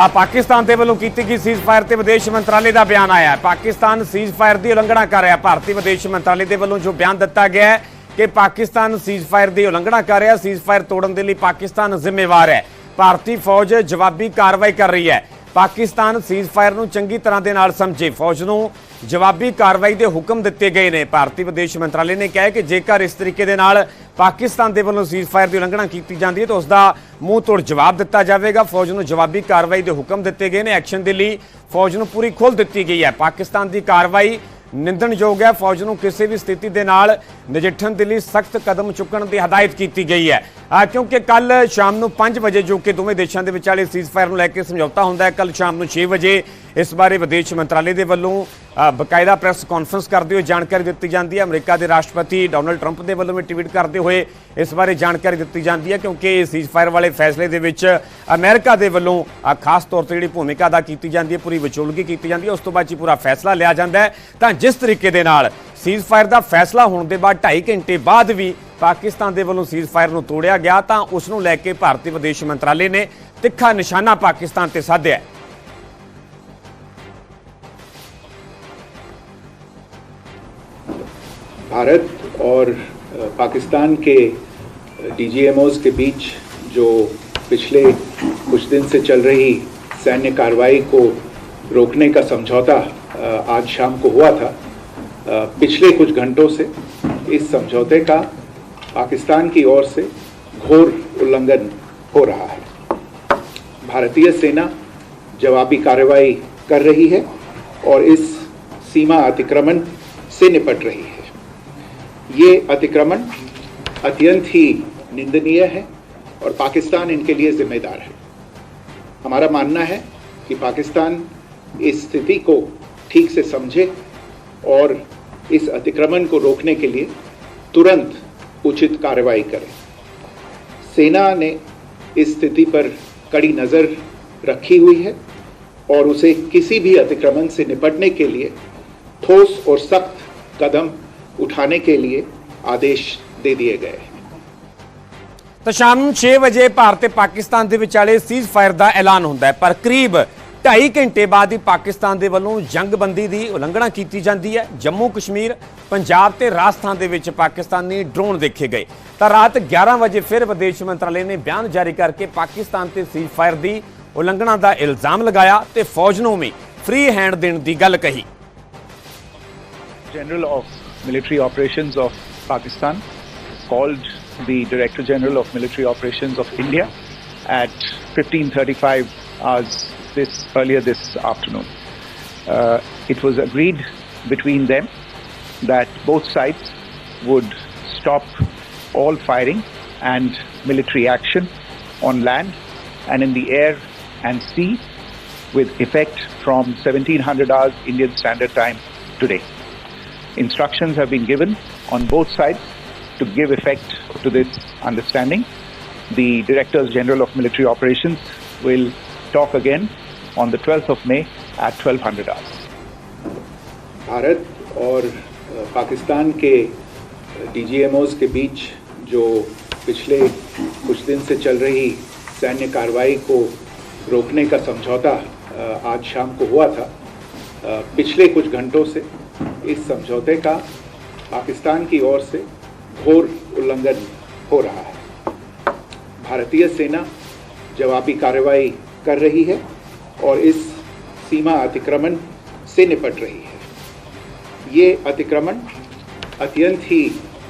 पाकिस्तान के वलों की गई सीज़फायर ते विदेश मंत्रालय का बयान आया है। पाकिस्तान सीज़फायर की उलंघना कर रहा है। भारतीय विदेश मंत्रालय के वलों जो बयान दिता गया है कि पाकिस्तान सीज़फायर की उलंघना कर रहा है, सीज़फायर तोड़न के लिए पाकिस्तान जिम्मेवार है। भारतीय फौज जवाबी कार्रवाई कर रही है। पाकिस्तान सीज़फायर नूं चंगी तरह के नाल समझे, फौज नूं जवाबी कार्रवाई के हुक्म दिते गए हैं। भारतीय विदेश मंत्रालय ने कहा है कि जेकर इस तरीके दे नाल पाकिस्तान के वलों सीज़फायर की उलंघना की जाती है तो उसका मूँह तोड़ जवाब दिता जाएगा। फौज नूं जवाबी कार्रवाई के हुक्म दिते गए हैं। एक्शन के लिए फौज नूं पूरी खुल दी गई है। पाकिस्तान की कार्रवाई निंदणयोग है। फौज नूं किसी भी स्थिति के नाल नजिठण के लिए सख्त कदम चुकण की हदायत की गई है, क्योंकि कल शाम नूं 5 बजे जो कि दोवें देशों के विचाले सीज़फायर नूं लैके समझौता होंदा है, कल शाम नूं 6 बजे इस बारे विदेश मंत्रालय के वलों बकायदा प्रैस कॉन्फ्रेंस करते हुए जानकारी दी जाती है। अमरीका के राष्ट्रपति डोनाल्ड ट्रंप के वलों भी ट्वीट करते हुए इस बारे जानकारी दी जाती है, क्योंकि सीज़फायर वाले फैसले के विच अमेरिका के वलों खास तौर पर जी भूमिका अदा की जाती है, पूरी विचोलगी की जाती है। उस तो बाद जी पूरा फैसला लिया जाता है। तो जिस तरीके के नाल सीज़फायर का फैसला होने के बाद 2.5 घंटे बाद भी पाकिस्तान के वलों सीज़फायर नूं तोड़िया गया, तो उसनूं लैके भारतीय विदेश मंत्रालय ने तिखा निशाना पाकिस्तान ते साधिया है। भारत और पाकिस्तान के डीजीएमओज के बीच जो पिछले कुछ दिन से चल रही सैन्य कार्रवाई को रोकने का समझौता आज शाम को हुआ था, पिछले कुछ घंटों से इस समझौते का पाकिस्तान की ओर से घोर उल्लंघन हो रहा है। भारतीय सेना जवाबी कार्रवाई कर रही है और इस सीमा अतिक्रमण से निपट रही है। ये अतिक्रमण अत्यंत ही निंदनीय है और पाकिस्तान इनके लिए जिम्मेदार है। हमारा मानना है कि पाकिस्तान इस स्थिति को ठीक से समझे और इस अतिक्रमण को रोकने के लिए तुरंत उचित कार्रवाई करे। सेना ने इस स्थिति पर कड़ी नज़र रखी हुई है और उसे किसी भी अतिक्रमण से निपटने के लिए ठोस और सख्त कदम उठाने के लिए आदेश दे दिए गए हैं। तो शाम 6 बजे भारत ते पाकिस्तान के विचाले सीज़फायर का ऐलान होता है, पर करीब 2.5 घंटे बाद ही पाकिस्तान के वलों जंगबंदी की उलंघना की जाती है। जम्मू कश्मीर, पंजाब ते राजस्थान के विच पाकिस्तानी ड्रोन देखे गए। तो रात 11 बजे फिर विदेश मंत्रालय ने बयान जारी करके पाकिस्तान ते सीज़फायर की उलंघना का इल्जाम लगाया तो फौज नूं भी फ्री हैंड देने की गल कही। General of Military Operations of Pakistan called the Director General of Military Operations of India at 15:35 hours earlier this afternoon. It was agreed between them that both sides would stop all firing and military action on land and in the air and sea with effect from 1700 hours Indian Standard Time today. Instructions have been given on both sides to give effect to this understanding. The Directors General of Military Operations will talk again on the 12th of May at 1200 hours. Bharat और पाकिस्तान के डीजीएमओज के बीच जो पिछले कुछ दिन से चल रही सैन्य कार्रवाई को रोकने का समझौता आज शाम को हुआ था, पिछले कुछ घंटों से इस समझौते का पाकिस्तान की ओर से घोर उल्लंघन हो रहा है। भारतीय सेना जवाबी कार्रवाई कर रही है और इस सीमा अतिक्रमण से निपट रही है। ये अतिक्रमण अत्यंत ही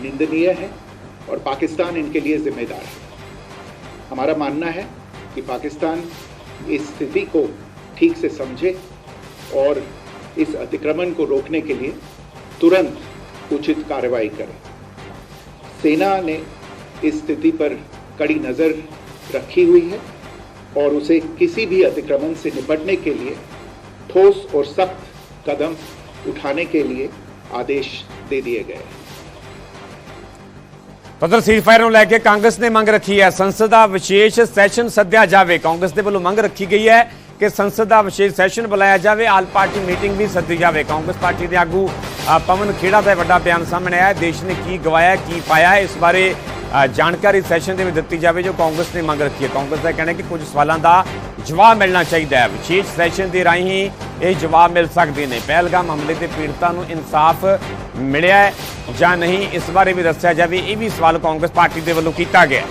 निंदनीय है और पाकिस्तान इनके लिए जिम्मेदार है। हमारा मानना है कि पाकिस्तान इस स्थिति को ठीक से समझे और इस अतिक्रमण को रोकने के लिए तुरंत उचित कार्रवाई करे। सेना ने इस स्थिति पर कड़ी नज़र रखी हुई है और उसे किसी भी अतिक्रमण से निपटने के लिए ठोस और सख्त कदम उठाने के लिए आदेश दे दिए गए हैं। उधर सीज़फायर नूं लैके कांग्रेस ने मंग रखी है, संसद का विशेष सैशन सद्या जाए। कांग्रेस के वलों मंग रखी गई है कि संसद का विशेष सैशन बुलाया जाए, आल पार्टी मीटिंग भी सद्दी जाए। कांग्रेस पार्टी के आगू पवन खेड़ा का बड़ा बयान सामने आया। देश ने की गवाया की पाया, इस बारे ਜਾਣਕਾਰੀ ਸੈਸ਼ਨ ਦੇ ਵਿੱਚ ਦਿੱਤੀ ਜਾਵੇ ਜੋ ਕਾਂਗਰਸ ਨੇ ਮੰਗ ਰੱਖੀ ਹੈ। ਕਾਂਗਰਸ ਦਾ ਕਹਿਣਾ ਹੈ ਕਿ ਕੁਝ ਸਵਾਲਾਂ ਦਾ ਜਵਾਬ ਮਿਲਣਾ ਚਾਹੀਦਾ ਹੈ। ਵਿਸ਼ੇਸ਼ ਸੈਸ਼ਨ ਦੇ ਰਾਹੀਂ ਹੀ ਇਹ ਜਵਾਬ ਮਿਲ ਸਕਦੇ ਨੇ। ਪਹਿਲਗਾਮ ਹਮਲੇ ਦੇ ਪੀੜਤਾਂ ਨੂੰ ਇਨਸਾਫ ਮਿਲਿਆ ਹੈ ਜਾਂ ਨਹੀਂ, ਇਸ ਬਾਰੇ ਵੀ ਦੱਸਿਆ ਜਾਵੇ। ਇਹ ਵੀ ਸਵਾਲ ਕਾਂਗਰਸ ਪਾਰਟੀ ਦੇ ਵੱਲੋਂ ਕੀਤਾ ਗਿਆ।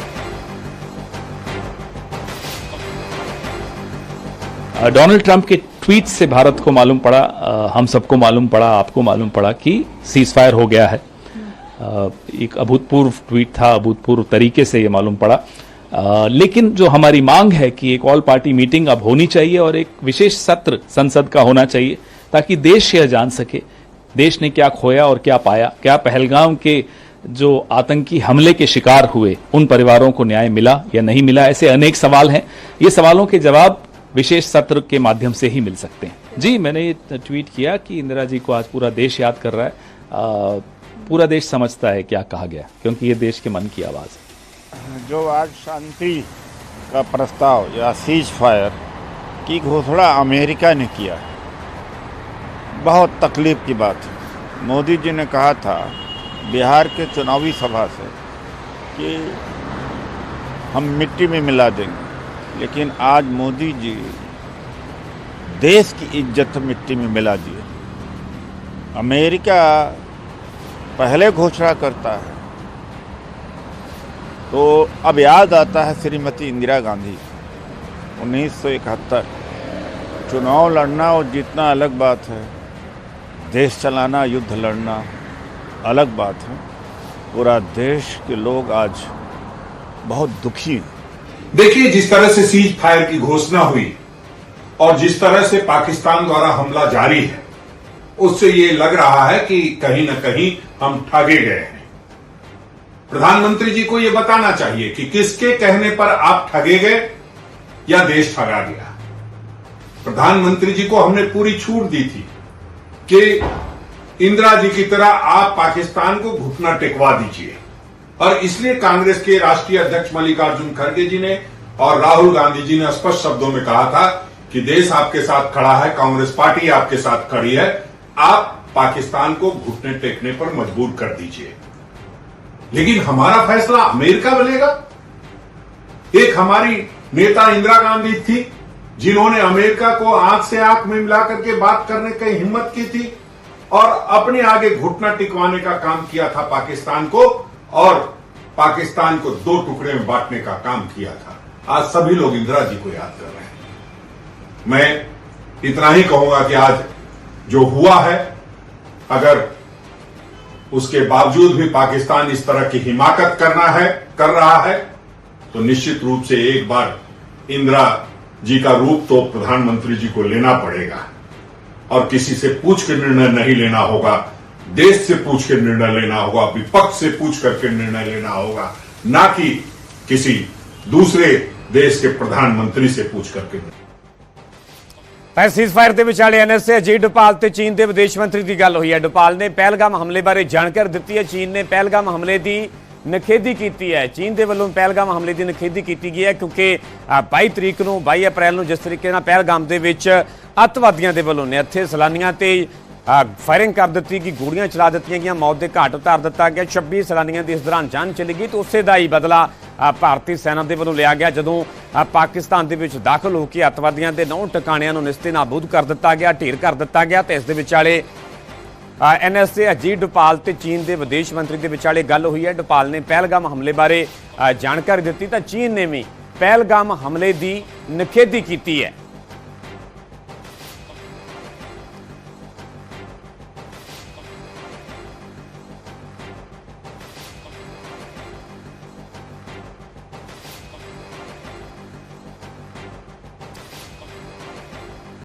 डोनाल्ड ट्रंप के ट्वीट से भारत को मालूम पड़ा, हम सबको मालूम पड़ा, आपको मालूम पड़ा कि सीज फायर हो गया है। एक अभूतपूर्व ट्वीट था, अभूतपूर्व तरीके से ये मालूम पड़ा। लेकिन जो हमारी मांग है कि एक ऑल पार्टी मीटिंग अब होनी चाहिए और एक विशेष सत्र संसद का होना चाहिए ताकि देश यह जान सके देश ने क्या खोया और क्या पाया। क्या पहलगाम के जो आतंकी हमले के शिकार हुए उन परिवारों को न्याय मिला या नहीं मिला, ऐसे अनेक सवाल हैं। ये सवालों के जवाब विशेष सत्र के माध्यम से ही मिल सकते हैं। जी, मैंने ये ट्वीट किया कि इंदिरा जी को आज पूरा देश याद कर रहा है, पूरा देश समझता है क्या कहा गया, क्योंकि ये देश के मन की आवाज़ है। जो आज शांति का प्रस्ताव या सीज फायर की घोषणा अमेरिका ने किया है, बहुत तकलीफ की बात है। मोदी जी ने कहा था बिहार के चुनावी सभा से कि हम मिट्टी में मिला देंगे, लेकिन आज मोदी जी देश की इज्जत मिट्टी में मिला दिए। अमेरिका पहले घोषणा करता है तो अब याद आता है श्रीमती इंदिरा गांधी। 1971 चुनाव लड़ना और जीतना अलग बात है, देश चलाना, युद्ध लड़ना अलग बात है। पूरा देश के लोग आज बहुत दुखी हैं। देखिए, जिस तरह से सीज फायर की घोषणा हुई और जिस तरह से पाकिस्तान द्वारा हमला जारी है, उससे ये लग रहा है कि कहीं न कहीं हम ठगे गए हैं। प्रधानमंत्री जी को यह बताना चाहिए कि किसके कहने पर आप ठगे गए या देश ठगा गया। प्रधानमंत्री जी को हमने पूरी छूट दी थी कि इंदिरा जी की तरह आप पाकिस्तान को घुटना टेकवा दीजिए, और इसलिए कांग्रेस के राष्ट्रीय अध्यक्ष मल्लिकार्जुन खड़गे जी ने और राहुल गांधी जी ने स्पष्ट शब्दों में कहा था कि देश आपके साथ खड़ा है, कांग्रेस पार्टी आपके साथ खड़ी है, आप पाकिस्तान को घुटने टेकने पर मजबूर कर दीजिए। लेकिन हमारा फैसला अमेरिका बनेगा। एक हमारी नेता इंदिरा गांधी थी जिन्होंने अमेरिका को आंख से आंख में मिलाकर के बात करने की हिम्मत की थी और अपने आगे घुटना टिकवाने का काम किया था पाकिस्तान को, और पाकिस्तान को दो टुकड़े में बांटने का काम किया था। आज सभी लोग इंदिरा जी को याद कर रहे हैं। मैं इतना ही कहूंगा कि आज जो हुआ है, अगर उसके बावजूद भी पाकिस्तान इस तरह की हिमाकत कर रहा है तो निश्चित रूप से एक बार इंदिरा जी का रूप तो प्रधानमंत्री जी को लेना पड़ेगा, और किसी से पूछ के निर्णय नहीं लेना होगा, देश से पूछ के निर्णय लेना होगा, विपक्ष से पूछ करके निर्णय लेना होगा, ना कि किसी दूसरे देश के प्रधानमंत्री से पूछ करके। ਸੀਜ਼ ਫਾਇਰ ਦੇ ਵਿਚਾਲੇ ਐਨਐਸਏ ਅਜੀਤ ਡੋਭਾਲ ਤੇ ਚੀਨ ਦੇ ਵਿਦੇਸ਼ ਮੰਤਰੀ ਦੀ ਗੱਲ ਹੋਈ ਹੈ। ਡੋਭਾਲ ਨੇ ਪਹਿਲਗਾਮ ਹਮਲੇ ਬਾਰੇ ਜਾਣਕਾਰੀ ਦਿੱਤੀ ਹੈ। ਚੀਨ ਨੇ ਪਹਿਲਗਾਮ ਹਮਲੇ ਦੀ ਨਿਖੇਧੀ ਕੀਤੀ ਹੈ। ਚੀਨ ਦੇ ਵੱਲੋਂ ਪਹਿਲਗਾਮ ਹਮਲੇ ਦੀ ਨਿਖੇਧੀ ਕੀਤੀ ਗਈ ਹੈ ਕਿਉਂਕਿ 22 ਅਪ੍ਰੈਲ ਨੂੰ ਜਿਸ ਤਰੀਕੇ ਨਾਲ ਪਹਿਲਗਾਮ ਦੇ ਵਿੱਚ ਅੱਤਵਾਦੀਆਂ ਦੇ ਵੱਲੋਂ ਨਿਹੱਥੇ ਸੈਲਾਨੀਆਂ ਤੇ फायरिंग कर दी गई, गोलियां चला दी गई, मौत के घाट उतार दिता गया। 26 सैलानियों की इस दौरान जान चली गई। तो उसे दा ही बदला भारतीय सेना के वलों लिया गया जदों पाकिस्तान के विच दाखिल होकर अतवादियों के 9 ठिकाणियां नूं निस्ते नाबूद कर दिता गया, ढेर कर दिता गया। तो इस दे विचाले एनएसए अजीत डोभाल ते चीन के विदेश मंत्री के विचाले गल हुई है। डोभाल ने पहलगाम हमले बारे जानकारी दी तो चीन ने भी पहलगाम हमले की निखेधी की है।